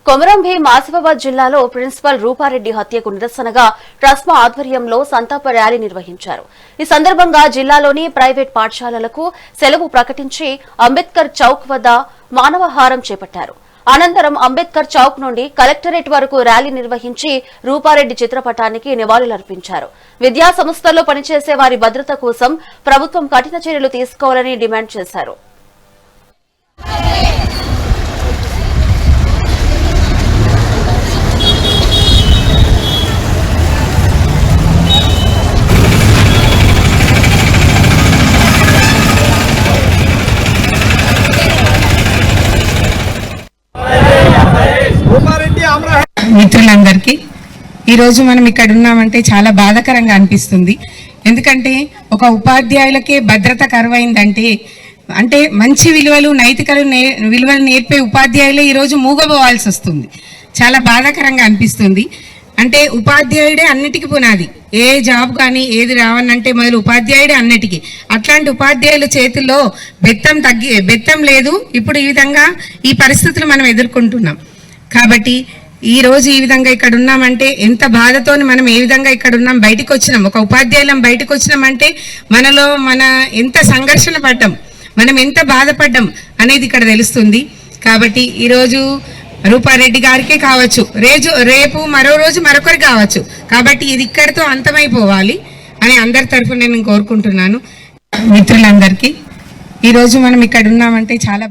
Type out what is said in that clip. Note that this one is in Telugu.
కొమరంభీం ఆసిఫాబాద్ జిల్లాలో ప్రిన్సిపల్ రూపారెడ్డి హత్యకు నిరసనగా ట్రస్మా ఆధ్వర్యంలో సంతాప ర్యాలీ నిర్వహించారు. ఈ సందర్భంగా జిల్లాలోని ప్రైవేట్ పాఠశాలలకు సెలవు ప్రకటించి అంబేద్కర్ చౌక్ వద్ద మానవహారం చేపట్టారు. అనంతరం అంబేద్కర్ చౌక్ నుండి కలెక్టరేట్ వరకు ర్యాలీ నిర్వహించి రూపారెడ్డి చిత్రపటానికి నివాళులర్పించారు. విద్యా సంస్థల్లో పనిచేసే వారి భద్రత కోసం ప్రభుత్వం కఠిన చర్యలు తీసుకోవాలని డిమాండ్ చేశారు. మిత్రులందరికీ ఈరోజు మనం ఇక్కడ ఉన్నామంటే చాలా బాధాకరంగా అనిపిస్తుంది. ఎందుకంటే ఒక ఉపాధ్యాయులకే భద్రత కరువైందంటే అంటే మంచి విలువలు విలువలు నేర్పే ఉపాధ్యాయులే ఈరోజు మూగబోవాల్సి వస్తుంది. చాలా బాధాకరంగా అనిపిస్తుంది. అంటే ఉపాధ్యాయుడే అన్నిటికీ పునాది. ఏ జాబ్ కానీ ఏది రావనంటే మొదలు ఉపాధ్యాయుడే అన్నిటికీ. అట్లాంటి ఉపాధ్యాయుల చేతుల్లో బెత్తం లేదు. ఇప్పుడు ఈ విధంగా ఈ పరిస్థితులు మనం ఎదుర్కొంటున్నాం. కాబట్టి ఈ రోజు ఈ విధంగా ఇక్కడ ఉన్నామంటే ఎంత బాధతో మనం ఏ విధంగా ఇక్కడ ఉన్నాం, బయటకు వచ్చినాం. ఒక ఉపాధ్యాయులం బయటకు వచ్చినామంటే మనలో ఎంత సంఘర్షణ పడ్డాం, మనం ఎంత బాధపడ్డాం అనేది ఇక్కడ తెలుస్తుంది. కాబట్టి ఈరోజు రూపారెడ్డి గారికే కావచ్చు, రేపు మరో రోజు మరొకరు కావచ్చు. కాబట్టి ఇది ఇక్కడితో అంతమైపోవాలి అని అందరి తరఫున నేను కోరుకుంటున్నాను. మిత్రులందరికీ ఈరోజు మనం ఇక్కడ ఉన్నామంటే చాలా